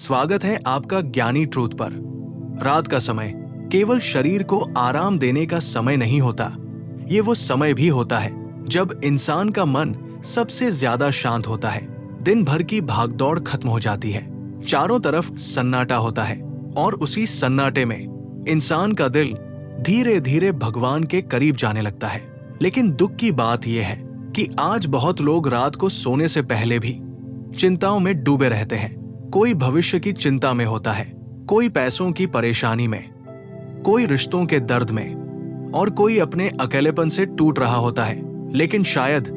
स्वागत है आपका ज्ञानी ट्रूथ पर। रात का समय केवल शरीर को आराम देने का समय नहीं होता, ये वो समय भी होता है जब इंसान का मन सबसे ज्यादा शांत होता है। दिन भर की भागदौड़ खत्म हो जाती है, चारों तरफ सन्नाटा होता है और उसी सन्नाटे में इंसान का दिल धीरे धीरे भगवान के करीब जाने लगता है। लेकिन दुख की बात यह है कि आज बहुत लोग रात को सोने से पहले भी चिंताओं में डूबे रहते हैं। कोई भविष्य की चिंता में होता है, कोई पैसों की परेशानी में, कोई रिश्तों के दर्द में और कोई अपने अकेलेपन से टूट रहा होता है। लेकिन शायद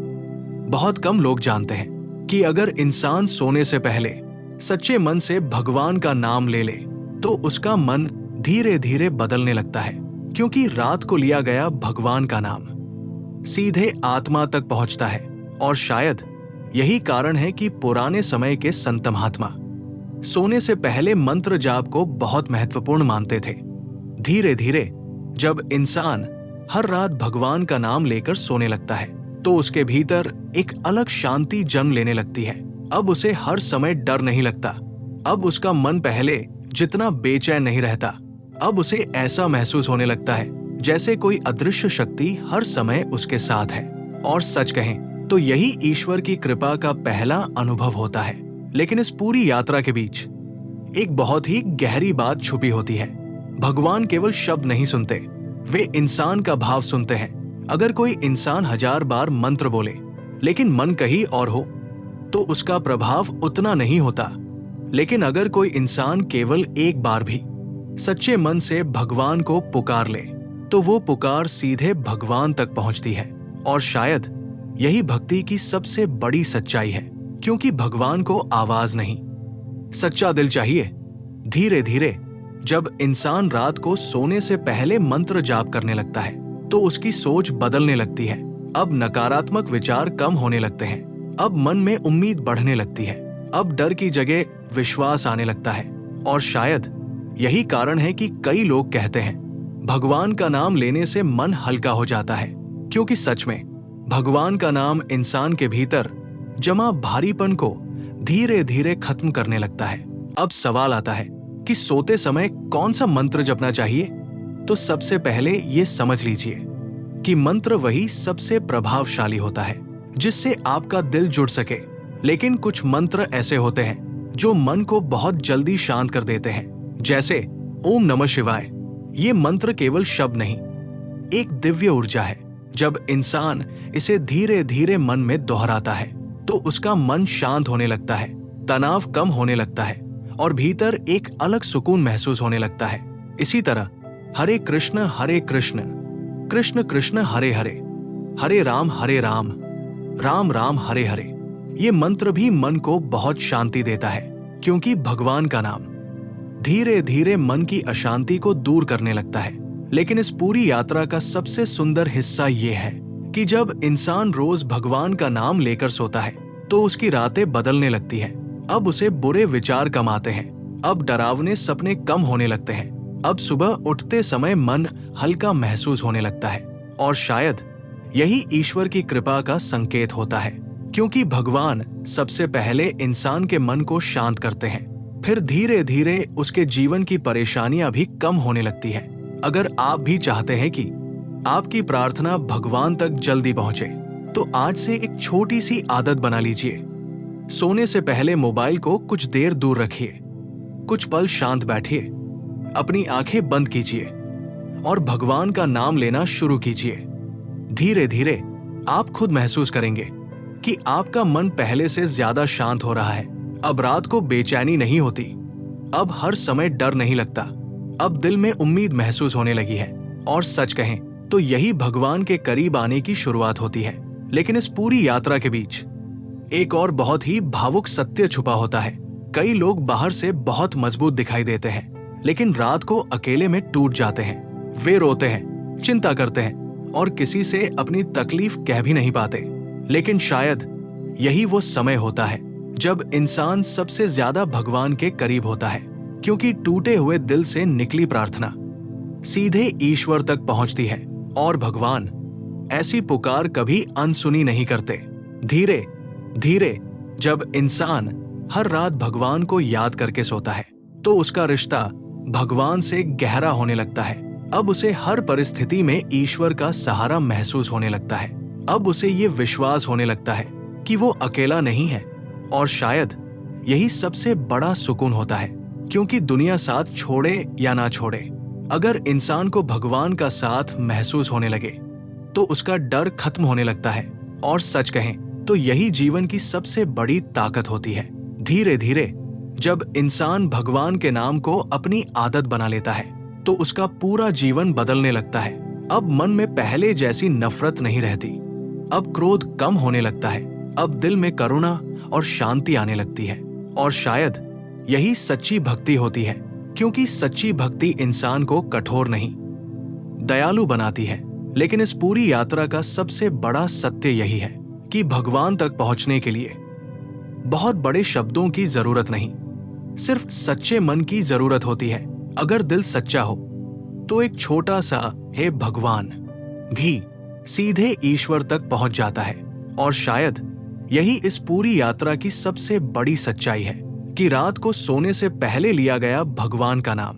बहुत कम लोग जानते हैं कि अगर इंसान सोने से पहले सच्चे मन से भगवान का नाम ले ले तो उसका मन धीरे धीरे बदलने लगता है, क्योंकि रात को लिया गया भगवान का नाम सीधे आत्मा तक पहुंचता है। और शायद यही कारण है कि पुराने समय के संत महात्मा सोने से पहले मंत्र जाप को बहुत महत्वपूर्ण मानते थे। धीरे धीरे जब इंसान हर रात भगवान का नाम लेकर सोने लगता है तो उसके भीतर एक अलग शांति जन्म लेने लगती है। अब उसे हर समय डर नहीं लगता, अब उसका मन पहले जितना बेचैन नहीं रहता। अब उसे ऐसा महसूस होने लगता है जैसे कोई अदृश्य शक्ति हर समय उसके साथ है। और सच कहें तो यही ईश्वर की कृपा का पहला अनुभव होता है। लेकिन इस पूरी यात्रा के बीच एक बहुत ही गहरी बात छुपी होती है। भगवान केवल शब्द नहीं सुनते, वे इंसान का भाव सुनते हैं। अगर कोई इंसान 1000 बार मंत्र बोले लेकिन मन कहीं और हो तो उसका प्रभाव उतना नहीं होता। लेकिन अगर कोई इंसान केवल एक बार भी सच्चे मन से भगवान को पुकार ले तो वो पुकार सीधे भगवान तक पहुंचती है। और शायद यही भक्ति की सबसे बड़ी सच्चाई है, क्योंकि भगवान को आवाज नहीं, सच्चा दिल चाहिए। धीरे धीरे जब इंसान रात को सोने से पहले मंत्र जाप करने लगता है तो उसकी सोच बदलने लगती है। अब नकारात्मक विचार कम होने लगते हैं, अब मन में उम्मीद बढ़ने लगती है, अब डर की जगह विश्वास आने लगता है। और शायद यही कारण है कि कई लोग कहते हैं भगवान का नाम लेने से मन हल्का हो जाता है, क्योंकि सच में भगवान का नाम इंसान के भीतर जमा भारीपन को धीरे धीरे खत्म करने लगता है। अब सवाल आता है कि सोते समय कौन सा मंत्र जपना चाहिए? तो सबसे पहले ये समझ लीजिए कि मंत्र वही सबसे प्रभावशाली होता है जिससे आपका दिल जुड़ सके। लेकिन कुछ मंत्र ऐसे होते हैं जो मन को बहुत जल्दी शांत कर देते हैं, जैसे ओम नमः शिवाय। ये मंत्र केवल शब्द नहीं, एक दिव्य ऊर्जा है। जब इंसान इसे धीरे धीरे मन में दोहराता है तो उसका मन शांत होने लगता है, तनाव कम होने लगता है और भीतर एक अलग सुकून महसूस होने लगता है। इसी तरह हरे कृष्ण कृष्ण कृष्ण हरे हरे, हरे राम राम राम हरे हरे, ये मंत्र भी मन को बहुत शांति देता है, क्योंकि भगवान का नाम धीरे धीरे मन की अशांति को दूर करने लगता है। लेकिन इस पूरी यात्रा का सबसे सुंदर हिस्सा ये है कि जब इंसान रोज भगवान का नाम लेकर सोता है तो उसकी रातें बदलने लगती हैं। अब उसे बुरे विचार कम आते हैं, अब डरावने सपने कम होने लगते हैं, अब सुबह उठते समय मन हल्का महसूस होने लगता है। और शायद यही ईश्वर की कृपा का संकेत होता है, क्योंकि भगवान सबसे पहले इंसान के मन को शांत करते हैं, फिर धीरे धीरे उसके जीवन की परेशानियां भी कम होने लगती हैं। अगर आप भी चाहते हैं कि आपकी प्रार्थना भगवान तक जल्दी पहुंचे तो आज से एक छोटी सी आदत बना लीजिए। सोने से पहले मोबाइल को कुछ देर दूर रखिए, कुछ पल शांत बैठिए, अपनी आंखें बंद कीजिए और भगवान का नाम लेना शुरू कीजिए। धीरे धीरे आप खुद महसूस करेंगे कि आपका मन पहले से ज्यादा शांत हो रहा है। अब रात को बेचैनी नहीं होती, अब हर समय डर नहीं लगता, अब दिल में उम्मीद महसूस होने लगी है। और सच कहें तो यही भगवान के करीब आने की शुरुआत होती है। लेकिन इस पूरी यात्रा के बीच एक और बहुत ही भावुक सत्य छुपा होता है। कई लोग बाहर से बहुत मजबूत दिखाई देते हैं, लेकिन रात को अकेले में टूट जाते हैं। वे रोते हैं, चिंता करते हैं और किसी से अपनी तकलीफ कह भी नहीं पाते। लेकिन शायद यही वो समय होता है जब इंसान सबसे ज्यादा भगवान के करीब होता है, क्योंकि टूटे हुए दिल से निकली प्रार्थना सीधे ईश्वर तक पहुंचती है और भगवान ऐसी पुकार कभी अनसुनी नहीं करते। धीरे धीरे जब इंसान हर रात भगवान को याद करके सोता है तो उसका रिश्ता भगवान से गहरा होने लगता है। अब उसे हर परिस्थिति में ईश्वर का सहारा महसूस होने लगता है। अब उसे ये विश्वास होने लगता है कि वो अकेला नहीं है, और शायद यही सबसे बड़ा सुकून होता है, क्योंकि दुनिया साथ छोड़े या ना छोड़े, अगर इंसान को भगवान का साथ महसूस होने लगे तो उसका डर खत्म होने लगता है। और सच कहें तो यही जीवन की सबसे बड़ी ताकत होती है। धीरे धीरे जब इंसान भगवान के नाम को अपनी आदत बना लेता है तो उसका पूरा जीवन बदलने लगता है। अब मन में पहले जैसी नफरत नहीं रहती, अब क्रोध कम होने लगता है, अब दिल में करुणा और शांति आने लगती है। और शायद यही सच्ची भक्ति होती है, क्योंकि सच्ची भक्ति इंसान को कठोर नहीं, दयालु बनाती है। लेकिन इस पूरी यात्रा का सबसे बड़ा सत्य यही है कि भगवान तक पहुंचने के लिए बहुत बड़े शब्दों की जरूरत नहीं, सिर्फ सच्चे मन की जरूरत होती है। अगर दिल सच्चा हो तो एक छोटा सा हे भगवान भी सीधे ईश्वर तक पहुंच जाता है। और शायद यही इस पूरी यात्रा की सबसे बड़ी सच्चाई है कि रात को सोने से पहले लिया गया भगवान का नाम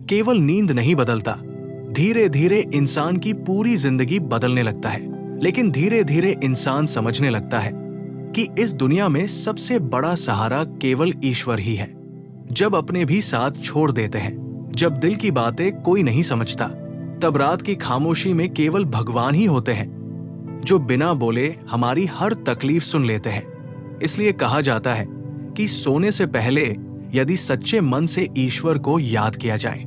केवल नींद नहीं बदलता, धीरे धीरे इंसान की पूरी जिंदगी बदलने लगता है। लेकिन धीरे धीरे इंसान समझने लगता है कि इस दुनिया में सबसे बड़ा सहारा केवल ईश्वर ही है। जब अपने भी साथ छोड़ देते हैं, जब दिल की बातें कोई नहीं समझता, तब रात की खामोशी में केवल भगवान ही होते हैं जो बिना बोले हमारी हर तकलीफ सुन लेते हैं। इसलिए कहा जाता है कि सोने से पहले यदि सच्चे मन से ईश्वर को याद किया जाए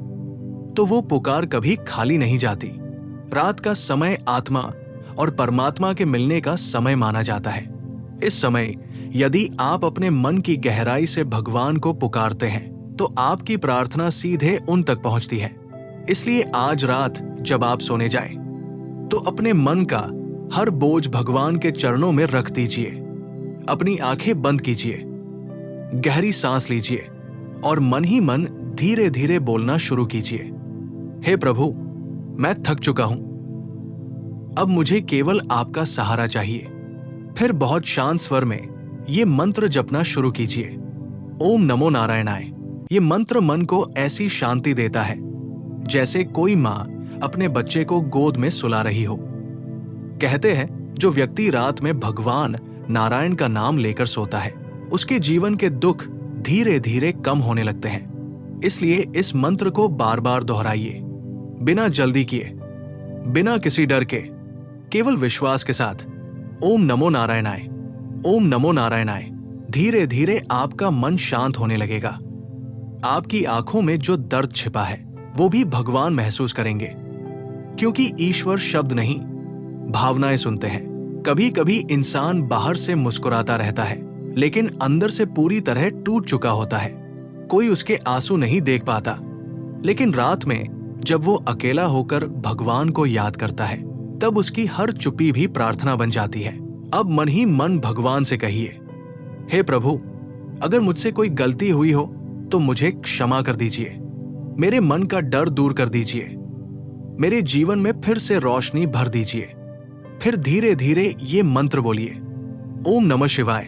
तो वो पुकार कभी खाली नहीं जाती। रात का समय आत्मा और परमात्मा के मिलने का समय माना जाता है। इस समय यदि आप अपने मन की गहराई से भगवान को पुकारते हैं तो आपकी प्रार्थना सीधे उन तक पहुंचती है। इसलिए आज रात जब आप सोने जाएं, तो अपने मन का हर बोझ भगवान के चरणों में रख दीजिए। अपनी आंखें बंद कीजिए, गहरी सांस लीजिए और मन ही मन धीरे धीरे बोलना शुरू कीजिए। हे प्रभु, मैं थक चुका हूं, अब मुझे केवल आपका सहारा चाहिए। फिर बहुत शांत स्वर में ये मंत्र जपना शुरू कीजिए, ओम नमो नारायणाय। ये मंत्र मन को ऐसी शांति देता है जैसे कोई माँ अपने बच्चे को गोद में सुला रही हो। कहते हैं जो व्यक्ति रात में भगवान नारायण का नाम लेकर सोता है, उसके जीवन के दुख धीरे धीरे कम होने लगते हैं। इसलिए इस मंत्र को बार बार दोहराइए, बिना जल्दी किए, बिना किसी डर के, केवल विश्वास के साथ। ओम नमो नारायणाय, ओम नमो नारायणाय। धीरे धीरे आपका मन शांत होने लगेगा। आपकी आंखों में जो दर्द छिपा है वो भी भगवान महसूस करेंगे, क्योंकि ईश्वर शब्द नहीं, भावनाएं सुनते हैं। कभी कभी इंसान बाहर से मुस्कुराता रहता है लेकिन अंदर से पूरी तरह टूट चुका होता है। कोई उसके आंसू नहीं देख पाता, लेकिन रात में जब वो अकेला होकर भगवान को याद करता है तब उसकी हर चुप्पी भी प्रार्थना बन जाती है। अब मन ही मन भगवान से कहिए, हे प्रभु, अगर मुझसे कोई गलती हुई हो तो मुझे क्षमा कर दीजिए। मेरे मन का डर दूर कर दीजिए, मेरे जीवन में फिर से रोशनी भर दीजिए। फिर धीरे धीरे ये मंत्र बोलिए, ओम नमः शिवाय।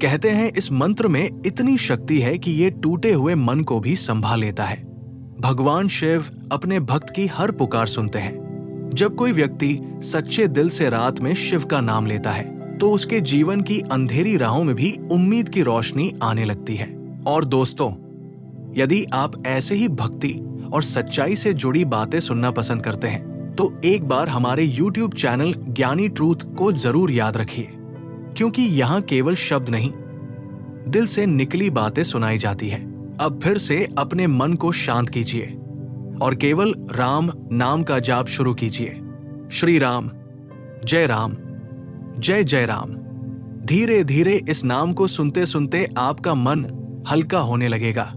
कहते हैं इस मंत्र में इतनी शक्ति है कि ये टूटे हुए मन को भी संभाल लेता है। भगवान शिव अपने भक्त की हर पुकार सुनते हैं। जब कोई व्यक्ति सच्चे दिल से रात में शिव का नाम लेता है तो उसके जीवन की अंधेरी राहों में भी उम्मीद की रोशनी आने लगती है। और दोस्तों, यदि आप ऐसे ही भक्ति और सच्चाई से जुड़ी बातें सुनना पसंद करते हैं तो एक बार हमारे YouTube चैनल ज्ञानी ट्रूथ को जरूर याद रखिए, क्योंकि यहाँ केवल शब्द नहीं, दिल से निकली बातें सुनाई जाती है। अब फिर से अपने मन को शांत कीजिए और केवल राम नाम का जाप शुरू कीजिए। श्री राम, जय राम, जय जय राम। धीरे धीरे इस नाम को सुनते सुनते आपका मन हल्का होने लगेगा।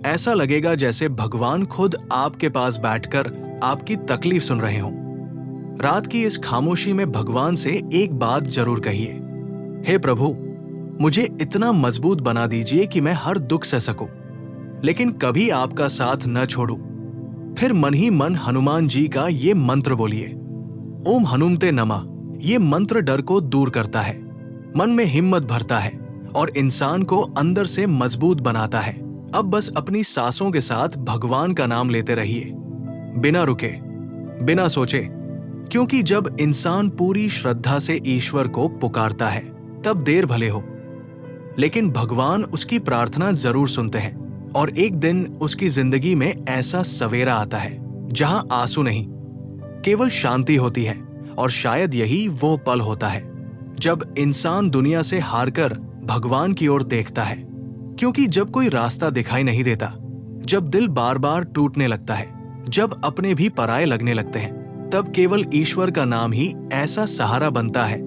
ऐसा लगेगा जैसे भगवान खुद आपके पास बैठकर आपकी तकलीफ सुन रहे हों। रात की इस खामोशी में भगवान से एक बात जरूर कहिए, हे प्रभु, मुझे इतना मजबूत बना दीजिए कि मैं हर दुख सह सकूं, लेकिन कभी आपका साथ न छोड़ूं। फिर मन ही मन हनुमान जी का ये मंत्र बोलिए, ओम हनुमते नमः। ये मंत्र डर को दूर करता है, मन में हिम्मत भरता है और इंसान को अंदर से मजबूत बनाता है। अब बस अपनी सांसों के साथ भगवान का नाम लेते रहिए, बिना रुके, बिना सोचे, क्योंकि जब इंसान पूरी श्रद्धा से ईश्वर को पुकारता है तब देर भले हो, लेकिन भगवान उसकी प्रार्थना जरूर सुनते हैं। और एक दिन उसकी जिंदगी में ऐसा सवेरा आता है जहां आंसू नहीं, केवल शांति होती है। और शायद यही वो पल होता है जब इंसान दुनिया से हारकर भगवान की ओर देखता है। क्योंकि जब कोई रास्ता दिखाई नहीं देता, जब दिल बार बार टूटने लगता है, जब अपने भी पराये लगने लगते हैं, तब केवल ईश्वर का नाम ही ऐसा सहारा बनता है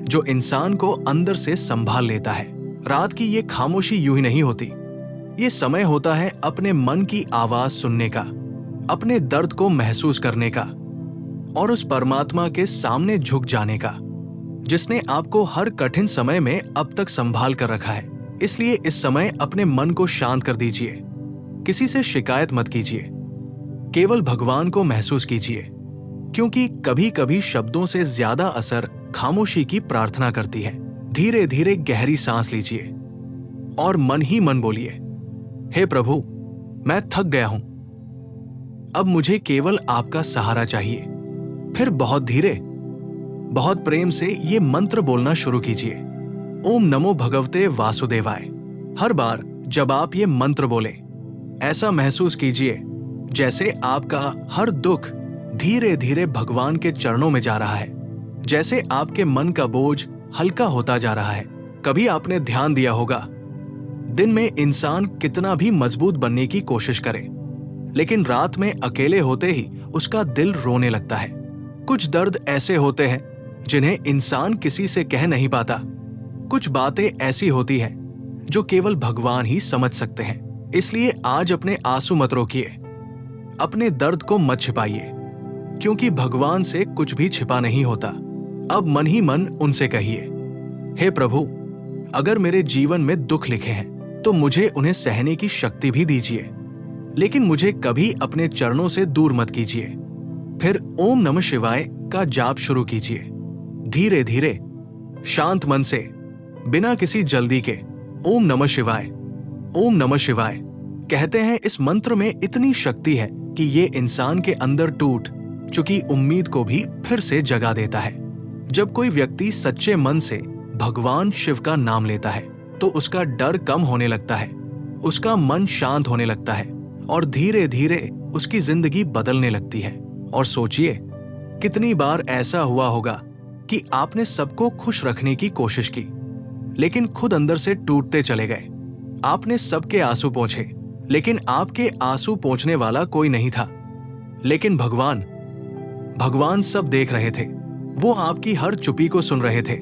जो इंसान को अंदर से संभाल लेता है। रात की ये खामोशी यूं ही नहीं होती। ये समय होता है अपने मन की आवाज सुनने का, अपने दर्द को महसूस करने का और उस परमात्मा के सामने झुक जाने का जिसने आपको हर कठिन समय में अब तक संभाल कर रखा है। इसलिए इस समय अपने मन को शांत कर दीजिए, किसी से शिकायत मत कीजिए, केवल भगवान को महसूस कीजिए। क्योंकि कभी कभी शब्दों से ज्यादा असर खामोशी की प्रार्थना करती है। धीरे धीरे गहरी सांस लीजिए और मन ही मन बोलिए, हे प्रभु, मैं थक गया हूं, अब मुझे केवल आपका सहारा चाहिए। फिर बहुत धीरे, बहुत प्रेम से ये मंत्र बोलना शुरू कीजिए, ओम नमो भगवते वासुदेवाय। हर बार जब आप ये मंत्र बोले, ऐसा महसूस कीजिए जैसे आपका हर दुख धीरे धीरे भगवान के चरणों में जा रहा है, जैसे आपके मन का बोझ हल्का होता जा रहा है। कभी आपने ध्यान दिया होगा, दिन में इंसान कितना भी मजबूत बनने की कोशिश करे, लेकिन रात में अकेले होते ही उसका दिल रोने लगता है। कुछ दर्द ऐसे होते हैं जिन्हें इंसान किसी से कह नहीं पाता। कुछ बातें ऐसी होती हैं जो केवल भगवान ही समझ सकते हैं। इसलिए आज अपने आंसू मत रोकिए, अपने दर्द को मत छिपाइए, क्योंकि भगवान से कुछ भी छिपा नहीं होता। अब मन ही मन उनसे कहिए, हे प्रभु, अगर मेरे जीवन में दुख लिखे हैं तो मुझे उन्हें सहने की शक्ति भी दीजिए, लेकिन मुझे कभी अपने चरणों से दूर मत कीजिए। फिर ओम नमः शिवाय का जाप शुरू कीजिए, धीरे धीरे, शांत मन से, बिना किसी जल्दी के। ओम नमः शिवाय, ओम नमः शिवाय। कहते हैं इस मंत्र में इतनी शक्ति है कि ये इंसान के अंदर टूट चुकी उम्मीद को भी फिर से जगा देता है। जब कोई व्यक्ति सच्चे मन से भगवान शिव का नाम लेता है तो उसका डर कम होने लगता है, उसका मन शांत होने लगता है और धीरे धीरे उसकी जिंदगी बदलने लगती है। और सोचिए, कितनी बार ऐसा हुआ होगा कि आपने सबको खुश रखने की कोशिश की, लेकिन खुद अंदर से टूटते चले गए। आपने सबके आंसू पोंछे, लेकिन आपके आंसू पोंछने वाला कोई नहीं था। लेकिन भगवान सब देख रहे थे। वो आपकी हर चुप्पी को सुन रहे थे,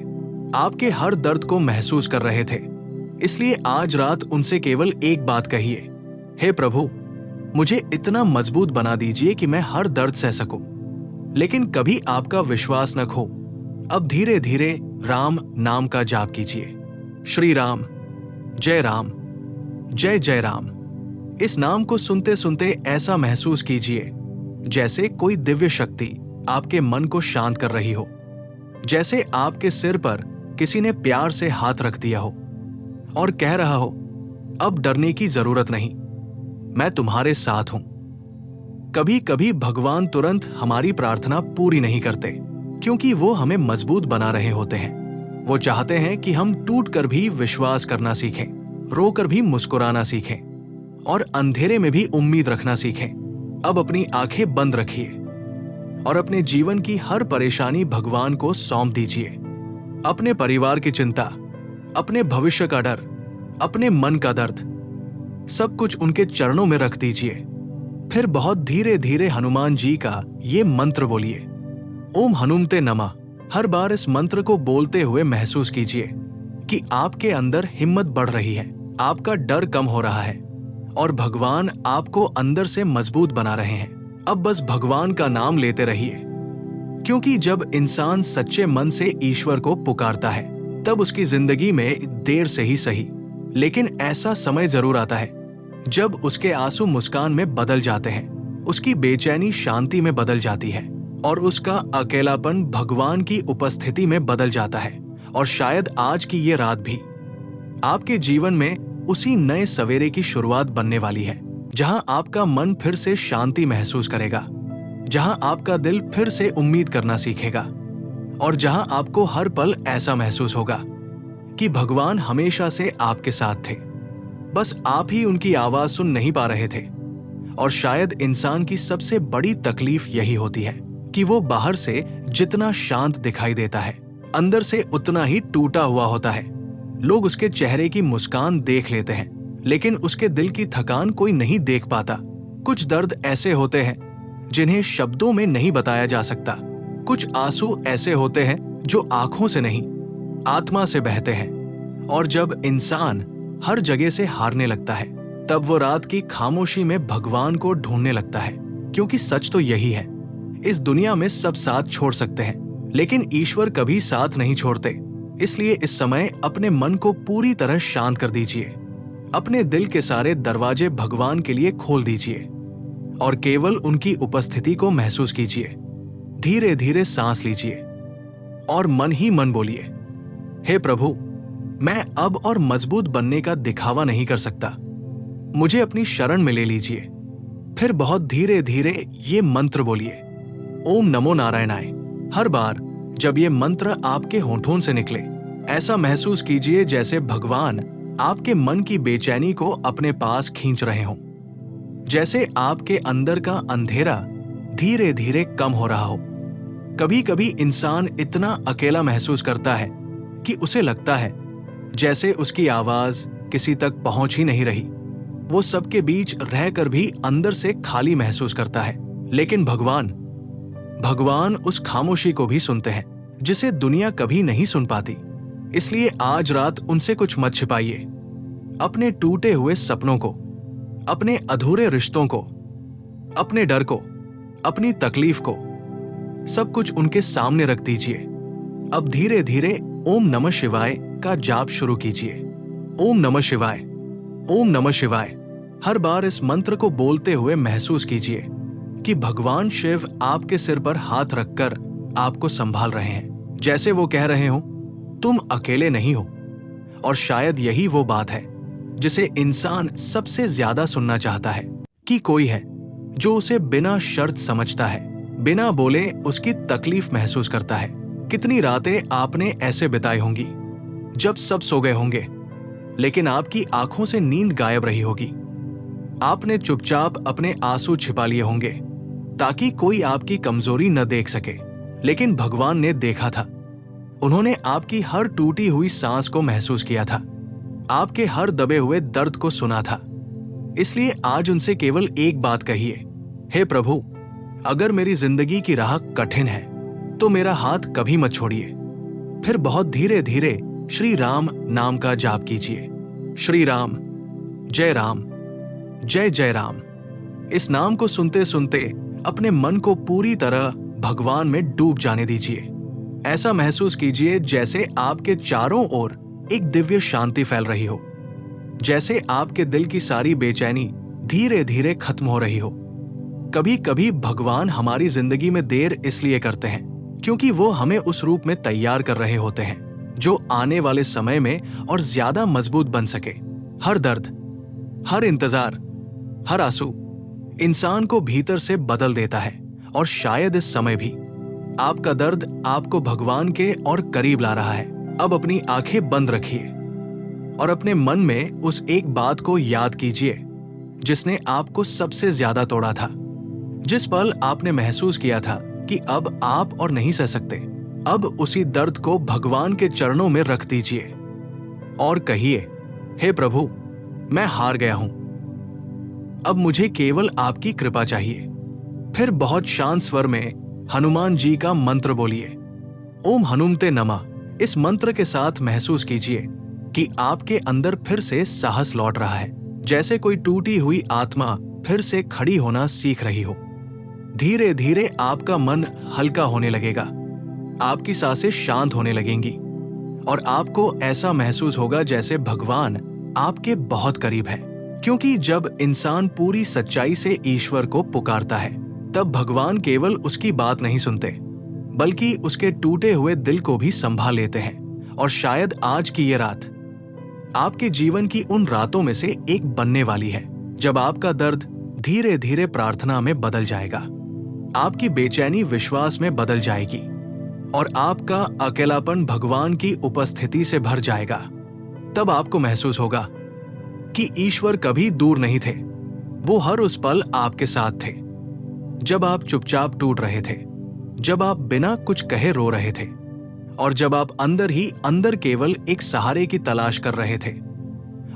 आपके हर दर्द को महसूस कर रहे थे। इसलिए आज रात उनसे केवल एक बात कहिए, हे प्रभु, मुझे इतना मजबूत बना दीजिए कि मैं हर दर्द सह सकूं। लेकिन कभी आपका विश्वास न खो। अब धीरे धीरे राम नाम का जाप कीजिए, श्री राम, जय राम, जय जय राम। इस नाम को सुनते सुनते ऐसा महसूस कीजिए जैसे कोई दिव्य शक्ति आपके मन को शांत कर रही हो, जैसे आपके सिर पर किसी ने प्यार से हाथ रख दिया हो और कह रहा हो, अब डरने की जरूरत नहीं, मैं तुम्हारे साथ हूं। कभी कभी भगवान तुरंत हमारी प्रार्थना पूरी नहीं करते, क्योंकि वो हमें मजबूत बना रहे होते हैं। वो चाहते हैं कि हम टूट कर भी विश्वास करना सीखें, रोकर भी मुस्कुराना सीखें और अंधेरे में भी उम्मीद रखना सीखें। अब अपनी आंखें बंद रखिए और अपने जीवन की हर परेशानी भगवान को सौंप दीजिए। अपने परिवार की चिंता, अपने भविष्य का डर, अपने मन का दर्द, सब कुछ उनके चरणों में रख दीजिए। फिर बहुत धीरे धीरे हनुमान जी का ये मंत्र बोलिए, ओम हनुमते नमः। हर बार इस मंत्र को बोलते हुए महसूस कीजिए कि आपके अंदर हिम्मत बढ़ रही है, आपका डर कम हो रहा है और भगवान आपको अंदर से मजबूत बना रहे हैं। अब बस भगवान का नाम लेते रहिए, क्योंकि जब इंसान सच्चे मन से ईश्वर को पुकारता है तब उसकी जिंदगी में देर से ही सही, लेकिन ऐसा समय जरूर आता है जब उसके आंसू मुस्कान में बदल जाते हैं, उसकी बेचैनी शांति में बदल जाती है और उसका अकेलापन भगवान की उपस्थिति में बदल जाता है। और शायद आज की ये रात भी आपके जीवन में उसी नए सवेरे की शुरुआत बनने वाली है, जहां आपका मन फिर से शांति महसूस करेगा, जहां आपका दिल फिर से उम्मीद करना सीखेगा और जहां आपको हर पल ऐसा महसूस होगा कि भगवान हमेशा से आपके साथ थे, बस आप ही उनकी आवाज सुन नहीं पा रहे थे। और शायद इंसान की सबसे बड़ी तकलीफ यही होती है कि वो बाहर से जितना शांत दिखाई देता है, अंदर से उतना ही टूटा हुआ होता है। लोग उसके चेहरे की मुस्कान देख लेते हैं, लेकिन उसके दिल की थकान कोई नहीं देख पाता। कुछ दर्द ऐसे होते हैं जिन्हें शब्दों में नहीं बताया जा सकता। कुछ आंसू ऐसे होते हैं जो आंखों से नहीं, आत्मा से बहते हैं। और जब इंसान हर जगह से हारने लगता है, तब वो रात की खामोशी में भगवान को ढूंढने लगता है। क्योंकि सच तो यही है, इस दुनिया में सब साथ छोड़ सकते हैं, लेकिन ईश्वर कभी साथ नहीं छोड़ते। इसलिए इस समय अपने मन को पूरी तरह शांत कर दीजिए। अपने दिल के सारे दरवाजे भगवान के लिए खोल दीजिए और केवल उनकी उपस्थिति को महसूस कीजिए। धीरे धीरे सांस लीजिए और मन ही मन बोलिए, हे प्रभु, मैं अब और मजबूत बनने का दिखावा नहीं कर सकता, मुझे अपनी शरण में ले लीजिए। फिर बहुत धीरे धीरे ये मंत्र बोलिए, ओम नमो नारायणाय। हर बार जब ये मंत्र आपके होठों से निकले, ऐसा महसूस कीजिए जैसे भगवान आपके मन की बेचैनी को अपने पास खींच रहे हों, जैसे आपके अंदर का अंधेरा धीरे धीरे कम हो रहा हो। कभी कभी इंसान इतना अकेला महसूस करता है कि उसे लगता है जैसे उसकी आवाज किसी तक पहुंच ही नहीं रही। वो सबके बीच रहकर भी अंदर से खाली महसूस करता है। लेकिन भगवान उस खामोशी को भी सुनते हैं जिसे दुनिया कभी नहीं सुन पाती। इसलिए आज रात उनसे कुछ मत छिपाइए। अपने टूटे हुए सपनों को, अपने अधूरे रिश्तों को, अपने डर को, अपनी तकलीफ को, सब कुछ उनके सामने रख दीजिए। अब धीरे धीरे ओम नमः शिवाय का जाप शुरू कीजिए। ओम नमः शिवाय, ओम नमः शिवाय। हर बार इस मंत्र को बोलते हुए महसूस कीजिए कि भगवान शिव आपके सिर पर हाथ रखकर आपको संभाल रहे हैं, जैसे वो कह रहे हो, तुम अकेले नहीं हो। और शायद यही वो बात है जिसे इंसान सबसे ज्यादा सुनना चाहता है, कि कोई है जो उसे बिना शर्त समझता है, बिना बोले उसकी तकलीफ महसूस करता है। कितनी रातें आपने ऐसे बिताई होंगी जब सब सो गए होंगे, लेकिन आपकी आंखों से नींद गायब रही होगी। आपने चुपचाप अपने आंसू छिपा लिए होंगे ताकि कोई आपकी कमजोरी न देख सके, लेकिन भगवान ने देखा था। उन्होंने आपकी हर टूटी हुई सांस को महसूस किया था, आपके हर दबे हुए दर्द को सुना था। इसलिए आज उनसे केवल एक बात कहिए, हे प्रभु, अगर मेरी जिंदगी की राह कठिन है तो मेरा हाथ कभी मत छोड़िए। फिर बहुत धीरे धीरे श्री राम नाम का जाप कीजिए। श्री राम, जय राम, जय जय राम। इस नाम को सुनते सुनते अपने मन को पूरी तरह भगवान में डूब जाने दीजिए। ऐसा महसूस कीजिए जैसे आपके चारों ओर एक दिव्य शांति फैल रही हो, जैसे आपके दिल की सारी बेचैनी धीरे धीरे खत्म हो रही हो। कभी कभी भगवान हमारी जिंदगी में देर इसलिए करते हैं क्योंकि वो हमें उस रूप में तैयार कर रहे होते हैं जो आने वाले समय में और ज्यादा मजबूत बन सके। हर दर्द, हर इंतजार, हर आंसू इंसान को भीतर से बदल देता है। और शायद इस समय भी आपका दर्द आपको भगवान के और करीब ला रहा है। अब अपनी आंखें बंद रखिए और अपने मन में उस एक बात को याद कीजिए जिसने आपको सबसे ज्यादा तोड़ा था। जिस पल आपने महसूस किया था कि अब आप और नहीं सह सकते, अब उसी दर्द को भगवान के चरणों में रख दीजिए और कहिए, हे प्रभु, मैं हार गया हूं, अब मुझे केवल आपकी कृपा चाहिए। फिर बहुत शांत स्वर में हनुमान जी का मंत्र बोलिए, ओम हनुमते नमः। इस मंत्र के साथ महसूस कीजिए कि आपके अंदर फिर से साहस लौट रहा है, जैसे कोई टूटी हुई आत्मा फिर से खड़ी होना सीख रही हो। धीरे धीरे आपका मन हल्का होने लगेगा, आपकी सांसें शांत होने लगेंगी और आपको ऐसा महसूस होगा जैसे भगवान आपके बहुत करीब है। क्योंकि जब इंसान पूरी सच्चाई से ईश्वर को पुकारता है, तब भगवान केवल उसकी बात नहीं सुनते, बल्कि उसके टूटे हुए दिल को भी संभाल लेते हैं। और शायद आज की ये रात आपके जीवन की उन रातों में से एक बनने वाली है जब आपका दर्द धीरे धीरे प्रार्थना में बदल जाएगा, आपकी बेचैनी विश्वास में बदल जाएगी और आपका अकेलापन भगवान की उपस्थिति से भर जाएगा। तब आपको महसूस होगा कि ईश्वर कभी दूर नहीं थे, वो हर उस पल आपके साथ थे। जब आप चुपचाप टूट रहे थे, जब आप बिना कुछ कहे रो रहे थे और जब आप अंदर ही अंदर केवल एक सहारे की तलाश कर रहे थे।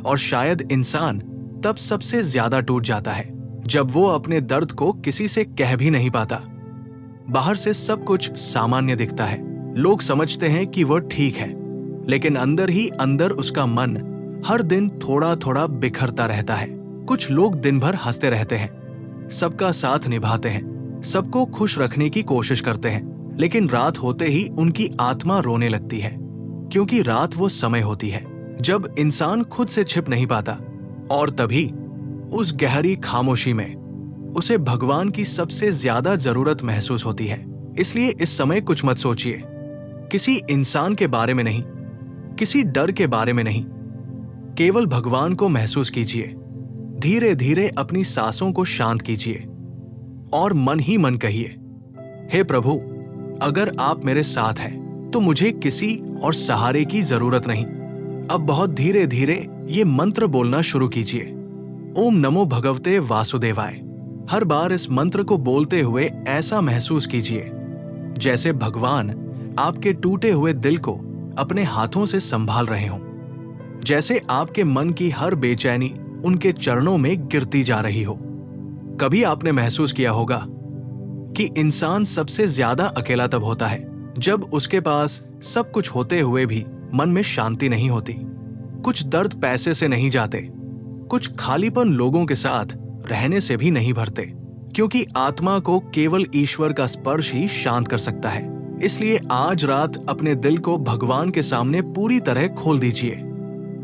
और शायद इंसान तब सबसे ज्यादा टूट जाता है जब वो अपने दर्द को किसी से कह भी नहीं पाता। बाहर से सब कुछ सामान्य दिखता है, लोग समझते हैं कि वह ठीक है, लेकिन अंदर ही अंदर उसका मन हर दिन थोड़ा थोड़ा बिखरता रहता है। कुछ लोग दिन भर हंसते रहते हैं, सबका साथ निभाते हैं, सबको खुश रखने की कोशिश करते हैं, लेकिन रात होते ही उनकी आत्मा रोने लगती है, क्योंकि रात वो समय होती है जब इंसान खुद से छिप नहीं पाता। और तभी उस गहरी खामोशी में उसे भगवान की सबसे ज्यादा जरूरत महसूस होती है। इसलिए इस समय कुछ मत सोचिए, किसी इंसान के बारे में नहीं, किसी डर के बारे में नहीं, केवल भगवान को महसूस कीजिए। धीरे धीरे अपनी सांसों को शांत कीजिए और मन ही मन कहिए, हे प्रभु, अगर आप मेरे साथ हैं तो मुझे किसी और सहारे की जरूरत नहीं। अब बहुत धीरे धीरे ये मंत्र बोलना शुरू कीजिए, ओम नमो भगवते वासुदेवाय। हर बार इस मंत्र को बोलते हुए ऐसा महसूस कीजिए जैसे भगवान आपके टूटे हुए दिल को अपने हाथों से संभाल रहे हों, जैसे आपके मन की हर बेचैनी उनके चरणों में गिरती जा रही हो। कभी आपने महसूस किया होगा कि इंसान सबसे ज्यादा अकेला तब होता है जब उसके पास सब कुछ होते हुए भी मन में शांति नहीं होती। कुछ दर्द पैसे से नहीं जाते, कुछ खालीपन लोगों के साथ रहने से भी नहीं भरते, क्योंकि आत्मा को केवल ईश्वर का स्पर्श ही शांत कर सकता है। इसलिए आज रात अपने दिल को भगवान के सामने पूरी तरह खोल दीजिए।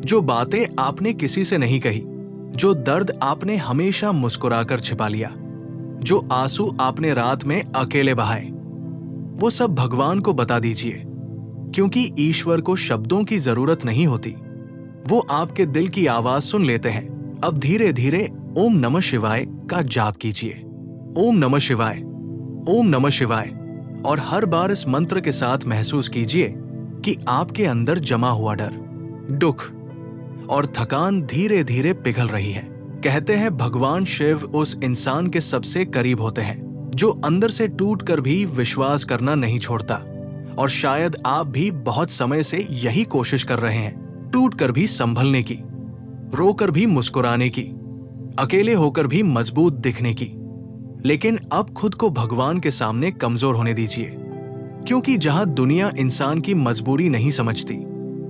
जो बातें आपने किसी से नहीं कही, जो दर्द आपने हमेशा मुस्कुराकर छिपा लिया, जो आंसू आपने रात में अकेले बहाए, वो सब भगवान को बता दीजिए, क्योंकि ईश्वर को शब्दों की जरूरत नहीं होती, वो आपके दिल की आवाज सुन लेते हैं। अब धीरे धीरे ओम नमः शिवाय का जाप कीजिए, ओम नमः शिवाय, ओम नमः शिवाय। और हर बार इस मंत्र के साथ महसूस कीजिए कि आपके अंदर जमा हुआ डर, दुख और थकान धीरे धीरे पिघल रही है। कहते हैं भगवान शिव उस इंसान के सबसे करीब होते हैं जो अंदर से टूटकर भी विश्वास करना नहीं छोड़ता। और शायद आप भी बहुत समय से यही कोशिश कर रहे हैं, टूटकर भी संभलने की, रोकर भी मुस्कुराने की, अकेले होकर भी मजबूत दिखने की। लेकिन अब खुद को भगवान के सामने कमजोर होने दीजिए, क्योंकि जहां दुनिया इंसान की मजबूरी नहीं समझती,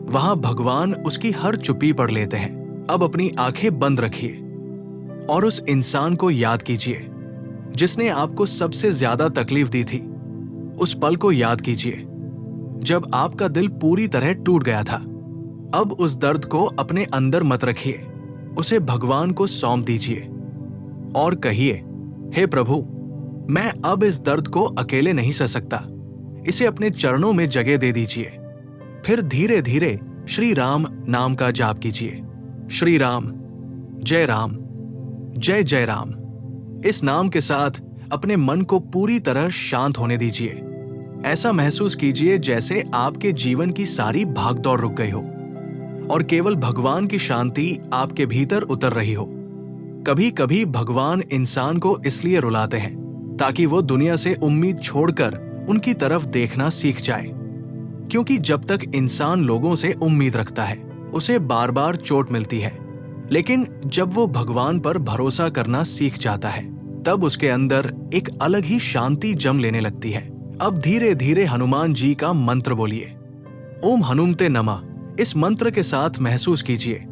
वहां भगवान उसकी हर चुप्पी पढ़ लेते हैं। अब अपनी आंखें बंद रखिए और उस इंसान को याद कीजिए जिसने आपको सबसे ज्यादा तकलीफ दी थी। उस पल को याद कीजिए जब आपका दिल पूरी तरह टूट गया था। अब उस दर्द को अपने अंदर मत रखिए, उसे भगवान को सौंप दीजिए और कहिए, हे प्रभु, मैं अब इस दर्द को अकेले नहीं सह सकता, इसे अपने चरणों में जगह दे दीजिए। फिर धीरे धीरे श्री राम नाम का जाप कीजिए, श्री राम, जय राम, जय जय राम। इस नाम के साथ अपने मन को पूरी तरह शांत होने दीजिए। ऐसा महसूस कीजिए जैसे आपके जीवन की सारी भागदौड़ रुक गई हो और केवल भगवान की शांति आपके भीतर उतर रही हो। कभी कभी भगवान इंसान को इसलिए रुलाते हैं ताकि वो दुनिया से उम्मीद छोड़कर उनकी तरफ देखना सीख जाए, क्योंकि जब तक इंसान लोगों से उम्मीद रखता है उसे बार बार चोट मिलती है, लेकिन जब वो भगवान पर भरोसा करना सीख जाता है तब उसके अंदर एक अलग ही शांति जम लेने लगती है। अब धीरे धीरे हनुमान जी का मंत्र बोलिए, ओम हनुमते नमः। इस मंत्र के साथ महसूस कीजिए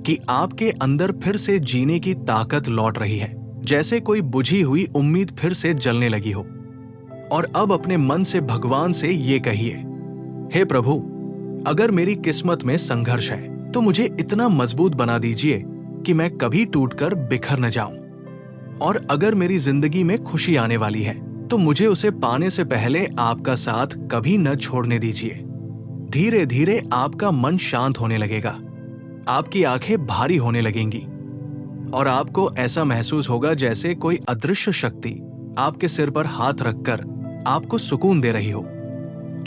कि आपके अंदर फिर से जीने की ताकत लौट रही है, जैसे कोई बुझी हुई उम्मीद फिर से जलने लगी हो। और अब अपने मन से भगवान से ये कहिए, हे प्रभु, अगर मेरी किस्मत में संघर्ष है तो मुझे इतना मजबूत बना दीजिए कि मैं कभी टूटकर बिखर न जाऊं। और अगर मेरी जिंदगी में खुशी आने वाली है तो मुझे उसे पाने से पहले आपका साथ कभी न छोड़ने दीजिए। धीरे धीरे आपका मन शांत होने लगेगा आपकी आंखें भारी होने लगेंगी और आपको ऐसा महसूस होगा जैसे कोई अदृश्य शक्ति आपके सिर पर हाथ रखकर आपको सुकून दे रही हो।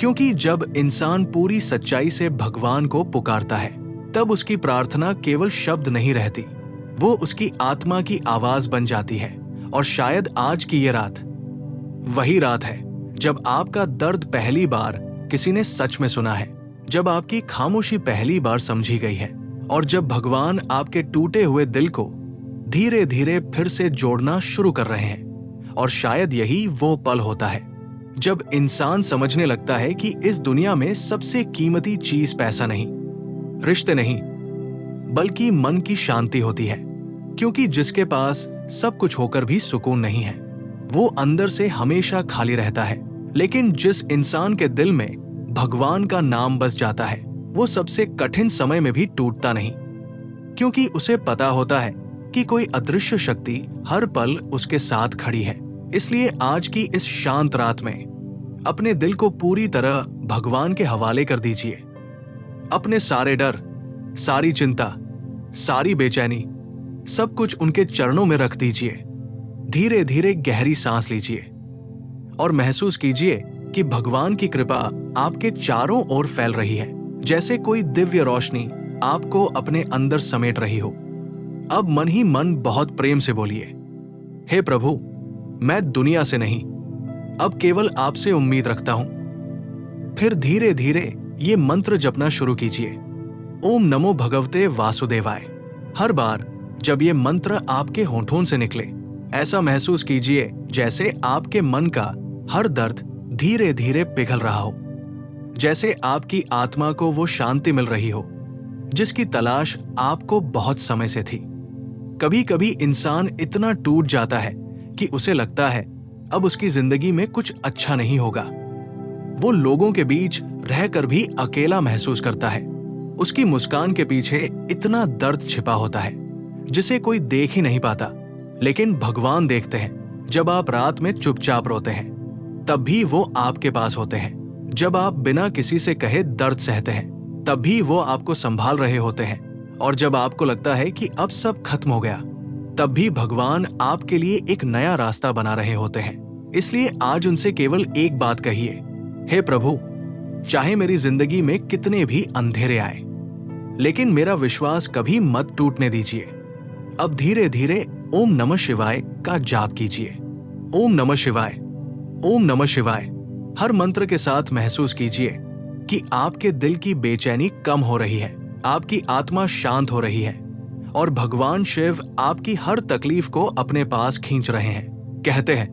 क्योंकि जब इंसान पूरी सच्चाई से भगवान को पुकारता है, तब उसकी प्रार्थना केवल शब्द नहीं रहती, वो उसकी आत्मा की आवाज बन जाती है। और शायद आज की ये रात वही रात है जब आपका दर्द पहली बार किसी ने सच में सुना है, जब आपकी खामोशी पहली बार समझी गई है, और जब भगवान आपके टूटे हुए दिल को धीरे धीरे फिर से जोड़ना शुरू कर रहे हैं। और शायद यही वो पल होता है जब इंसान समझने लगता है कि इस दुनिया में सबसे कीमती चीज पैसा नहीं, रिश्ते नहीं, बल्कि मन की शांति होती है। क्योंकि जिसके पास सब कुछ होकर भी सुकून नहीं है, वो अंदर से हमेशा खाली रहता है। लेकिन जिस इंसान के दिल में भगवान का नाम बस जाता है, वो सबसे कठिन समय में भी टूटता नहीं, क्योंकि उसे पता होता है कि कोई अदृश्य शक्ति हर पल उसके साथ खड़ी है। इसलिए आज की इस शांत रात में अपने दिल को पूरी तरह भगवान के हवाले कर दीजिए। अपने सारे डर, सारी चिंता, सारी बेचैनी, सब कुछ उनके चरणों में रख दीजिए। धीरे धीरे गहरी सांस लीजिए और महसूस कीजिए कि भगवान की कृपा आपके चारों ओर फैल रही है, जैसे कोई दिव्य रोशनी आपको अपने अंदर समेट रही हो। अब मन ही मन बहुत प्रेम से बोलिए, हे प्रभु, मैं दुनिया से नहीं, अब केवल आपसे उम्मीद रखता हूं। फिर धीरे धीरे ये मंत्र जपना शुरू कीजिए, ओम नमो भगवते वासुदेवाय। हर बार जब ये मंत्र आपके होठों से निकले, ऐसा महसूस कीजिए जैसे आपके मन का हर दर्द धीरे धीरे पिघल रहा हो, जैसे आपकी आत्मा को वो शांति मिल रही हो जिसकी तलाश आपको बहुत समय से थी। कभी कभी इंसान इतना टूट जाता है कि उसे लगता है अब उसकी जिंदगी में कुछ अच्छा नहीं होगा। वो लोगों के बीच रहकर भी अकेला महसूस करता है। उसकी मुस्कान के पीछे इतना दर्द छिपा होता है जिसे कोई देख ही नहीं पाता। लेकिन भगवान देखते हैं। जब आप रात में चुपचाप रोते हैं, तब भी वो आपके पास होते हैं। जब आप बिना किसी से कहे दर्द सहते हैं, तब भी वो आपको संभाल रहे होते हैं। और जब आपको लगता है कि अब सब खत्म हो गया, तब भी भगवान आपके लिए एक नया रास्ता बना रहे होते हैं। इसलिए आज उनसे केवल एक बात कहिए, हे प्रभु, चाहे मेरी जिंदगी में कितने भी अंधेरे आए, लेकिन मेरा विश्वास कभी मत टूटने दीजिए। अब धीरे धीरे ओम नमः शिवाय का जाप कीजिए। ओम नमः शिवाय, ओम नमः शिवाय। हर मंत्र के साथ महसूस कीजिए कि आपके दिल की बेचैनी कम हो रही है, आपकी आत्मा शांत हो रही है और भगवान शिव आपकी हर तकलीफ को अपने पास खींच रहे हैं। कहते हैं,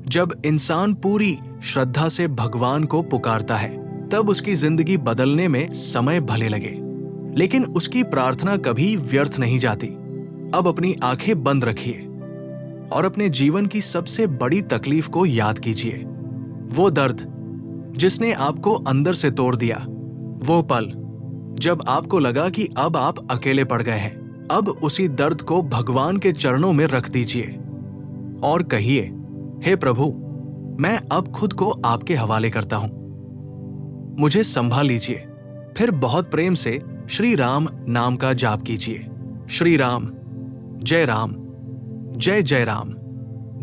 जब इंसान पूरी श्रद्धा से भगवान को पुकारता है, तब उसकी जिंदगी बदलने में समय भले लगे, लेकिन उसकी प्रार्थना कभी व्यर्थ नहीं जाती। अब अपनी आंखें बंद रखिए और अपने जीवन की सबसे बड़ी तकलीफ को याद कीजिए। वो दर्द जिसने आपको अंदर से तोड़ दिया, वो पल जब आपको लगा कि अब आप अकेले पड़ गए हैं। अब उसी दर्द को भगवान के चरणों में रख दीजिए और कहिए, हे प्रभु, मैं अब खुद को आपके हवाले करता हूं, मुझे संभाल लीजिए। फिर बहुत प्रेम से श्री राम नाम का जाप कीजिए। श्री राम, जय राम, जय जय राम।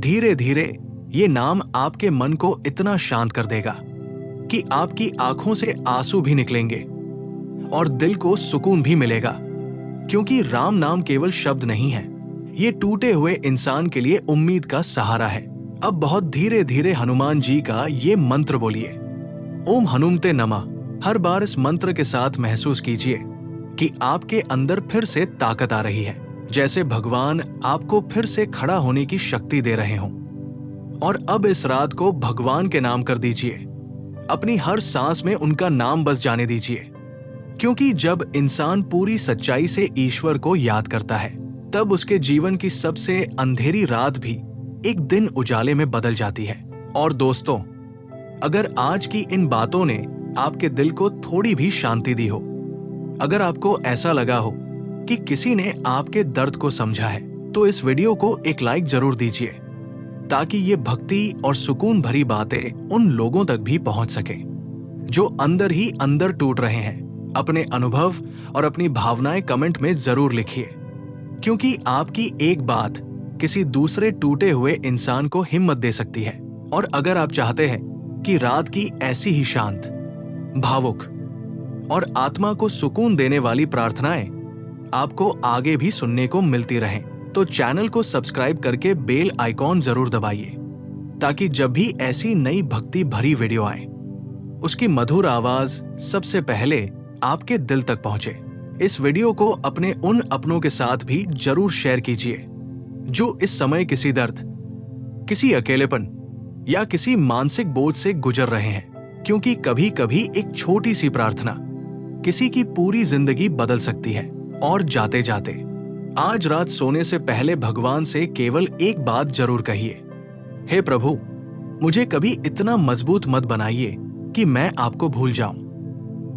धीरे धीरे ये नाम आपके मन को इतना शांत कर देगा कि आपकी आंखों से आंसू भी निकलेंगे और दिल को सुकून भी मिलेगा। क्योंकि राम नाम केवल शब्द नहीं है, ये टूटे हुए इंसान के लिए उम्मीद का सहारा है। अब बहुत धीरे धीरे हनुमान जी का ये मंत्र बोलिए, ओम हनुमते नमः। हर बार इस मंत्र के साथ महसूस कीजिए कि आपके अंदर फिर से ताकत आ रही है, जैसे भगवान आपको फिर से खड़ा होने की शक्ति दे रहे हों। और अब इस रात को भगवान के नाम कर दीजिए। अपनी हर सांस में उनका नाम बस जाने दीजिए। क्योंकि जब इंसान पूरी सच्चाई से ईश्वर को याद करता है, तब उसके जीवन की सबसे अंधेरी रात भी एक दिन उजाले में बदल जाती है। और दोस्तों, अगर आज की इन बातों ने आपके दिल को थोड़ी भी शांति दी हो, अगर आपको ऐसा लगा हो कि किसी ने आपके दर्द को समझा है, तो इस वीडियो को एक लाइक जरूर दीजिए, ताकि ये भक्ति और सुकून भरी बातें उन लोगों तक भी पहुंच सके जो अंदर ही अंदर टूट रहे हैं। अपने अनुभव और अपनी भावनाएं कमेंट में जरूर लिखिए, क्योंकि आपकी एक बात किसी दूसरे टूटे हुए इंसान को हिम्मत दे सकती है। और अगर आप चाहते हैं कि रात की ऐसी ही शांत, भावुक और आत्मा को सुकून देने वाली प्रार्थनाएं आपको आगे भी सुनने को मिलती रहें, तो चैनल को सब्सक्राइब करके बेल आइकॉन जरूर दबाइए, ताकि जब भी ऐसी नई भक्ति भरी वीडियो आए, उसकी मधुर आवाज सबसे पहले आपके दिल तक पहुंचे। इस वीडियो को अपने उन अपनों के साथ भी जरूर शेयर कीजिए जो इस समय किसी दर्द, किसी अकेलेपन या किसी मानसिक बोझ से गुजर रहे हैं, क्योंकि कभी कभी एक छोटी सी प्रार्थना किसी की पूरी जिंदगी बदल सकती है। और जाते जाते आज रात सोने से पहले भगवान से केवल एक बात जरूर कहिए, हे प्रभु, मुझे कभी इतना मजबूत मत बनाइए कि मैं आपको भूल जाऊं,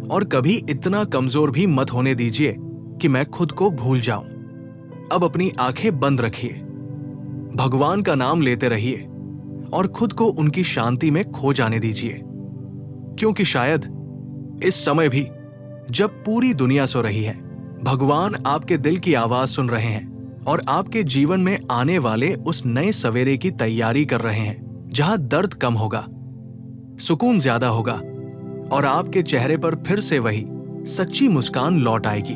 और कभी इतना कमजोर भी मत होने दीजिए कि मैं खुद को भूल जाऊं। अब अपनी आंखें बंद रखिए, भगवान का नाम लेते रहिए और खुद को उनकी शांति में खो जाने दीजिए, क्योंकि शायद इस समय भी जब पूरी दुनिया सो रही है, भगवान आपके दिल की आवाज सुन रहे हैं और आपके जीवन में आने वाले उस नए सवेरे की तैयारी कर रहे हैं, जहां दर्द कम होगा, सुकून ज्यादा होगा और आपके चेहरे पर फिर से वही सच्ची मुस्कान लौट आएगी।